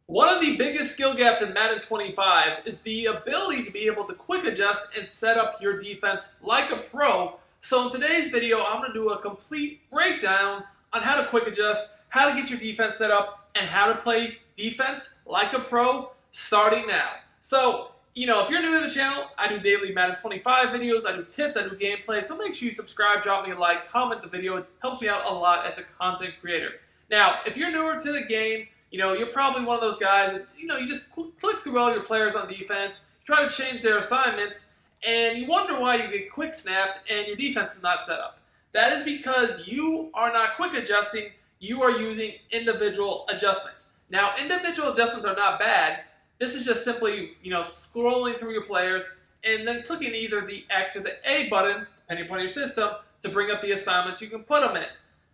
One of the biggest skill gaps in Madden 25 is the ability to be able to quick adjust and set up your defense like a pro. So in today's video, I'm going to do a complete breakdown on how to quick adjust, how to get your defense set up, and how to play defense like a pro starting now. So, if you're new to the channel, I do daily Madden 25 videos, I do tips, I do gameplay, so make sure you subscribe, drop me a like, comment the video. It helps me out a lot as a content creator. Now, if you're newer to the game, you're probably one of those guys that, you just click through all your players on defense, try to change their assignments, and you wonder why you get quick snapped and your defense is not set up. That is because you are not quick adjusting, you are using individual adjustments. Now, individual adjustments are not bad. This is just simply, scrolling through your players and then clicking either the X or the A button, depending upon your system, to bring up the assignments you can put them in.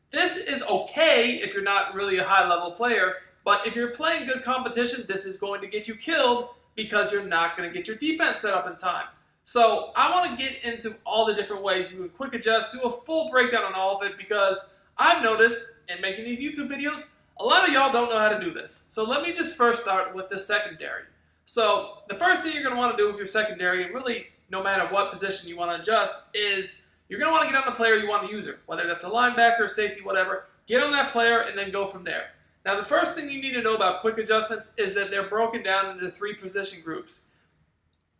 This is okay if you're not really a high-level player, but if you're playing good competition, this is going to get you killed because you're not going to get your defense set up in time. So I want to get into all the different ways you can quick adjust, do a full breakdown on all of it, because I've noticed in making these YouTube videos, a lot of y'all don't know how to do this. So let me just first start with the secondary. So the first thing you're going to want to do with your secondary, and really no matter what position you want to adjust, is you're going to want to get on the player you want to use, whether that's a linebacker, safety, whatever. Get on that player and then go from there. Now, the first thing you need to know about quick adjustments is that they're broken down into 3 position groups.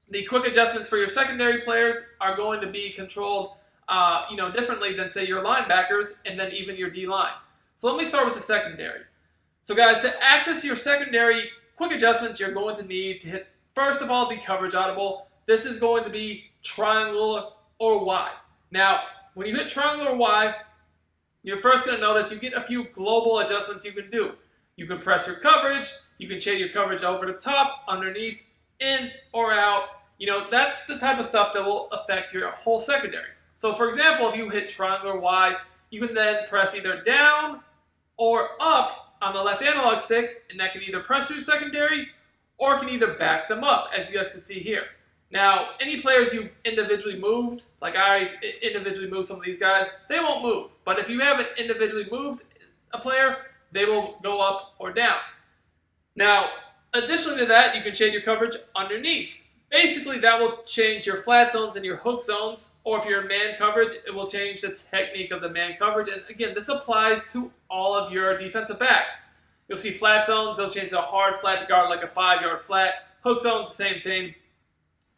The quick adjustments for your secondary players are going to be controlled, differently than, say, your linebackers and then even your D-line. So let me start with the secondary. So, guys, to access your secondary quick adjustments, you're going to need to hit, first of all, the coverage audible. This is going to be triangle or Y. Now, when you hit triangle or Y, you're first going to notice you get a few global adjustments you can do. You can press your coverage, you can change your coverage over the top, underneath, in, or out. That's the type of stuff that will affect your whole secondary. So for example, if you hit triangle or Y, you can then press either down or up on the left analog stick, and that can either press your secondary or can either back them up, as you guys can see here. Now, any players you've individually moved, like I always individually moved some of these guys, they won't move. But if you haven't individually moved a player, they will go up or down. Now, additionally to that, you can change your coverage underneath. Basically, that will change your flat zones and your hook zones, or if you're in man coverage, it will change the technique of the man coverage. And again, this applies to all of your defensive backs. You'll see flat zones, they'll change a hard flat to guard like a 5-yard flat. Hook zones, the same thing.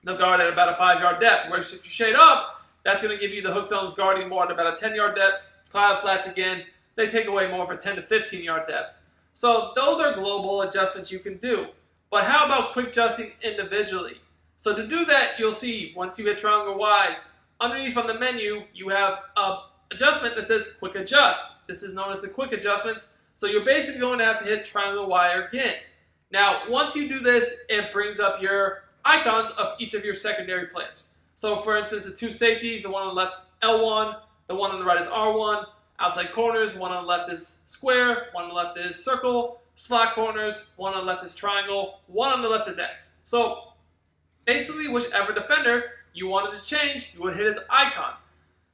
They'll guard at about a 5-yard depth. Whereas if you shade up, that's going to give you the hook zones guarding more at about a 10-yard depth. Cloud flats, again, they take away more for 10 to 15-yard depth. So those are global adjustments you can do. But how about quick adjusting individually? So to do that, you'll see once you hit triangle Y, underneath on the menu, you have an adjustment that says quick adjust. This is known as the quick adjustments. So you're basically going to have to hit triangle Y again. Now, once you do this, it brings up your icons of each of your secondary players. So for instance, the 2 safeties, the one on the left is L1, the one on the right is R1, outside corners, one on the left is square, one on the left is circle, slot corners, one on the left is triangle, one on the left is X. So basically, whichever defender you wanted to change, you would hit his icon.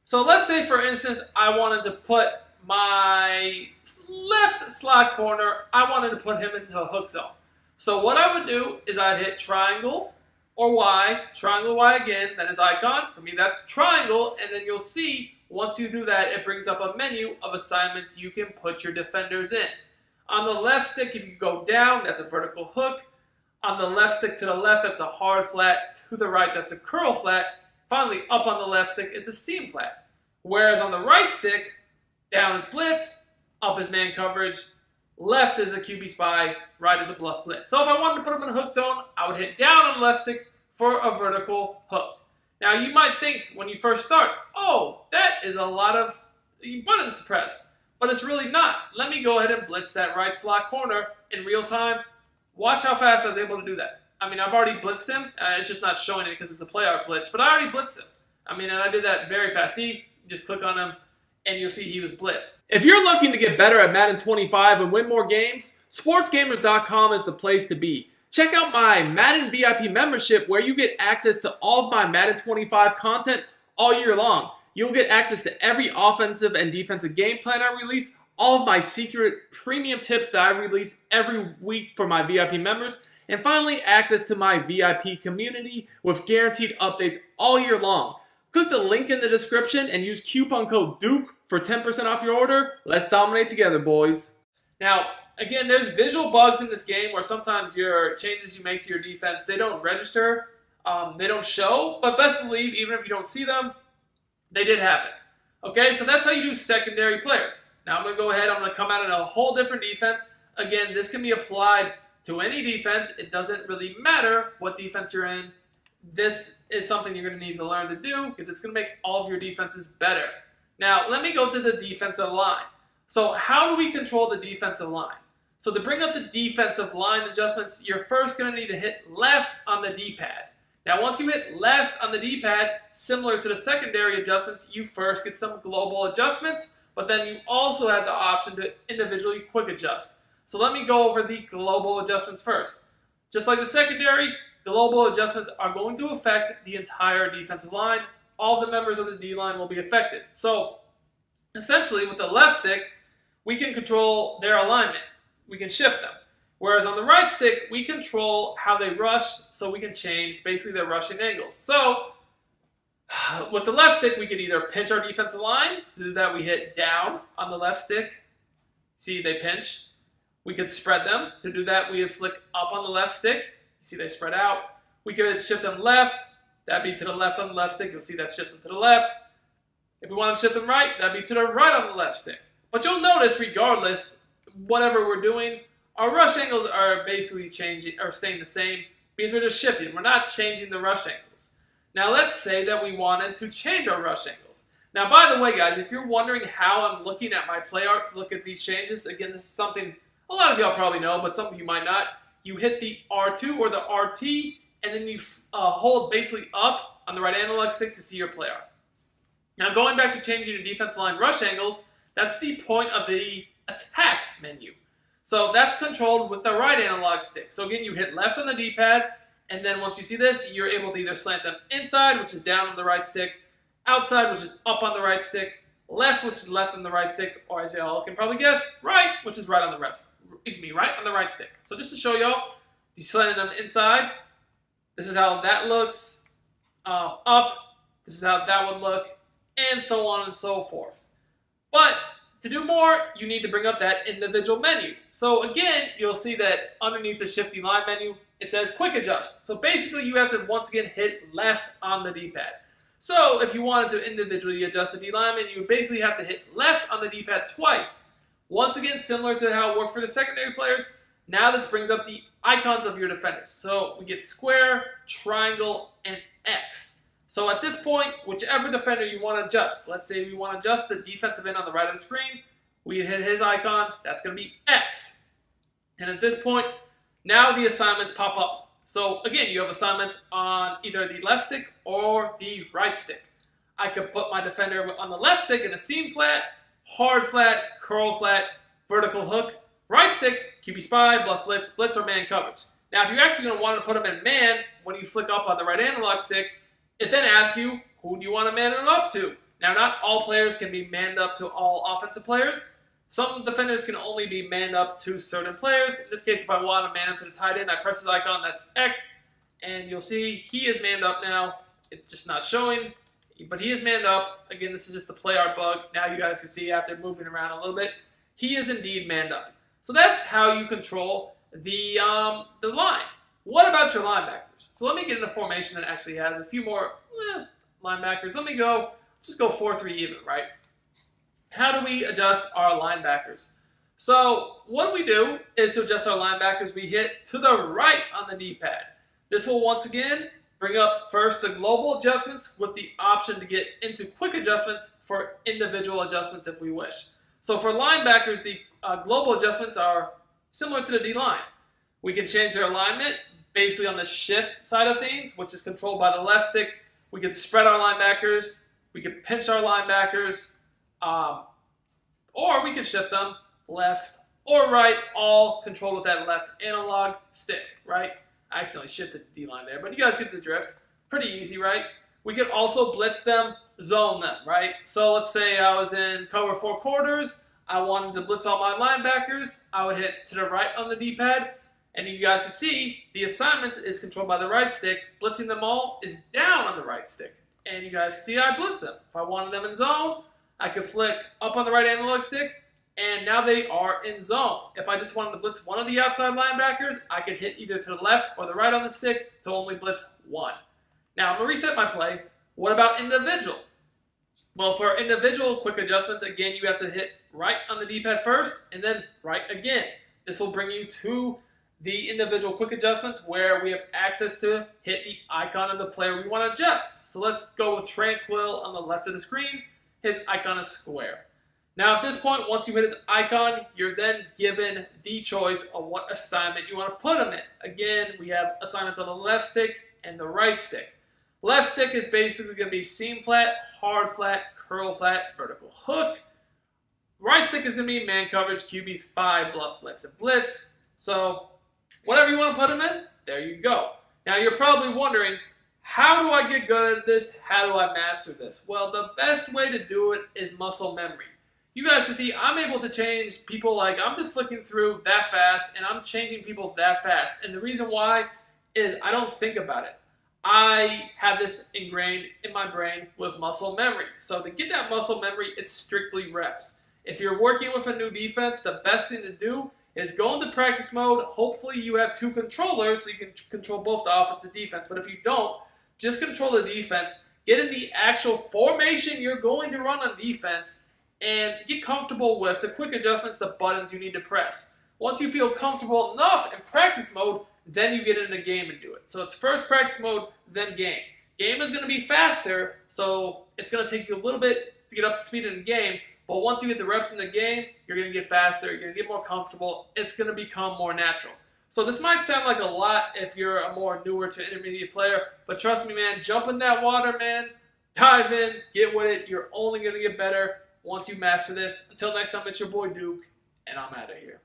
So let's say, for instance, I wanted to put my left slot corner, I wanted to put him into a hook zone. So what I would do is I'd hit triangle or Y, triangle Y again, then his icon. For me, that's triangle, and then you'll see, once you do that, it brings up a menu of assignments you can put your defenders in. On the left stick, if you go down, that's a vertical hook. On the left stick to the left, that's a hard flat. To the right, that's a curl flat. Finally, up on the left stick is a seam flat. Whereas on the right stick, down is blitz, up is man coverage, left is a QB spy, right is a bluff blitz. So if I wanted to put him in a hook zone, I would hit down on the left stick for a vertical hook. Now you might think when you first start, oh, that is a lot of buttons to press. But it's really not. Let me go ahead and blitz that right slot corner in real time. Watch how fast I was able to do that. I mean, I've already blitzed him. It's just not showing it because it's a play art blitz, but I already blitzed him. And I did that very fast. See, just click on him, and you'll see he was blitzed. If you're looking to get better at Madden 25 and win more games, sportsgamers.com is the place to be. Check out my Madden VIP membership where you get access to all of my Madden 25 content all year long. You'll get access to every offensive and defensive game plan I release, all of my secret premium tips that I release every week for my VIP members, and finally, access to my VIP community with guaranteed updates all year long. Click the link in the description and use coupon code DUKE for 10% off your order. Let's dominate together, boys. Now, again, there's visual bugs in this game where sometimes your changes you make to your defense, they don't register, they don't show, but best believe, even if you don't see them, they did happen. Okay, so that's how you do secondary players. Now I'm going to go ahead, I'm going to come out in a whole different defense. Again, this can be applied to any defense. It doesn't really matter what defense you're in. This is something you're going to need to learn to do because it's going to make all of your defenses better. Now, let me go to the defensive line. So how do we control the defensive line? So to bring up the defensive line adjustments, you're first going to need to hit left on the D-pad. Now, once you hit left on the D-pad, similar to the secondary adjustments, you first get some global adjustments, but then you also have the option to individually quick adjust. So let me go over the global adjustments first. Just like the secondary, global adjustments are going to affect the entire defensive line. All the members of the D-line will be affected. So essentially, with the left stick, we can control their alignment. We can shift them. Whereas on the right stick, we control how they rush, so we can change basically their rushing angles. So with the left stick, we can either pinch our defensive line. To do that, we hit down on the left stick. See, they pinch. We could spread them. To do that, we would flick up on the left stick. See, they spread out. We could shift them left. That'd be to the left on the left stick. You'll see that shifts them to the left. If we want to shift them right, that'd be to the right on the left stick. But you'll notice, regardless, whatever we're doing, our rush angles are basically changing or staying the same because we're just shifting. We're not changing the rush angles. Now, let's say that we wanted to change our rush angles. Now, by the way, guys, if you're wondering how I'm looking at my play art to look at these changes, again, this is something a lot of y'all probably know, but some of you might not. You hit the R2 or the RT, and then you hold basically up on the right analog stick to see your play art. Now, going back to changing your defensive line rush angles, that's the point of the attack menu. So that's controlled with the right analog stick. So again, you hit left on the D-pad, and then once you see this, you're able to either slant them inside, which is down on the right stick, outside, which is up on the right stick, left, which is left on the right stick, or as y'all can probably guess, right, which is right on the right. Right on the right stick. So just to show y'all, you slant them inside. This is how that looks. Up. This is how that would look, and so on and so forth. But to do more, you need to bring up that individual menu. So again, you'll see that underneath the shifting line menu, it says quick adjust. So basically, you have to once again hit left on the D-pad. So if you wanted to individually adjust the D-lineman, you would basically have to hit left on the D-pad twice. Once again, similar to how it worked for the secondary players, now this brings up the icons of your defenders. So we get square, triangle, and X. So at this point, whichever defender you want to adjust, let's say we want to adjust the defensive end on the right of the screen, we hit his icon, that's going to be X. And at this point, now the assignments pop up. So again, you have assignments on either the left stick or the right stick. I could put my defender on the left stick in a seam flat, hard flat, curl flat, vertical hook, right stick, QB spy, bluff blitz, blitz, or man coverage. Now, if you're actually going to want to put them in man, when you flick up on the right analog stick, it then asks you, who do you want to man them up to? Now, not all players can be manned up to all offensive players. Some defenders can only be manned up to certain players. In this case, if I want to man him to the tight end, I press his icon, that's X, and you'll see he is manned up now. It's just not showing, but he is manned up. Again, this is just a play art bug. Now you guys can see after moving around a little bit, he is indeed manned up. So that's how you control the line. What about your linebackers? So let me get in a formation that actually has a few more linebackers. Let's just go 4-3 even, right? How do we adjust our linebackers? So what we do is to adjust our linebackers, we hit to the right on the D-pad. This will once again bring up first the global adjustments with the option to get into quick adjustments for individual adjustments if we wish. So for linebackers, the global adjustments are similar to the D-line. We can change their alignment basically on the shift side of things, which is controlled by the left stick. We could spread our linebackers. We could pinch our linebackers. Or we can shift them left or right, all controlled with that left analog stick, right? I accidentally shifted the D-line there, but you guys get the drift. Pretty easy, right? We could also blitz them, zone them, right? So let's say I was in cover 4 quarters. I wanted to blitz all my linebackers, I would hit to the right on the D-pad. And you guys can see the assignments is controlled by the right stick. Blitzing them all is down on the right stick. And you guys can see I blitz them. If I wanted them in zone, I could flick up on the right analog stick, and now they are in zone. If I just wanted to blitz one of the outside linebackers, I could hit either to the left or the right on the stick to only blitz one. Now, I'm going to reset my play. What about individual? Well, for individual quick adjustments, again, you have to hit right on the D-pad first, and then right again. This will bring you to the individual quick adjustments where we have access to hit the icon of the player we want to adjust. So let's go with Tranquil on the left of the screen. His icon is square. Now at this point, once you hit his icon, you're then given the choice of what assignment you want to put him in. Again, we have assignments on the left stick and the right stick. Left stick is basically going to be seam flat, hard flat, curl flat, vertical hook. Right stick is going to be man coverage, QB spy, bluff, blitz, and blitz. So whatever you want to put them in, there you go. Now you're probably wondering, how do I get good at this? How do I master this? Well, the best way to do it is muscle memory. You guys can see I'm able to change people, like I'm just flicking through that fast and I'm changing people that fast. And the reason why is I don't think about it. I have this ingrained in my brain with muscle memory. So to get that muscle memory, it's strictly reps. If you're working with a new defense, the best thing to do is go into practice mode. Hopefully you have two controllers so you can control both the offense and defense. But if you don't, just control the defense. Get in the actual formation you're going to run on defense and get comfortable with the quick adjustments, the buttons you need to press. Once you feel comfortable enough in practice mode, then you get in the game and do it. So it's first practice mode, then game. Game is going to be faster, so it's going to take you a little bit to get up to speed in the game. But once you get the reps in the game, you're going to get faster, you're going to get more comfortable, it's going to become more natural. So this might sound like a lot if you're a more newer to intermediate player, but trust me, man, jump in that water, man. Dive in, get with it. You're only going to get better once you master this. Until next time, it's your boy Duke, and I'm out of here.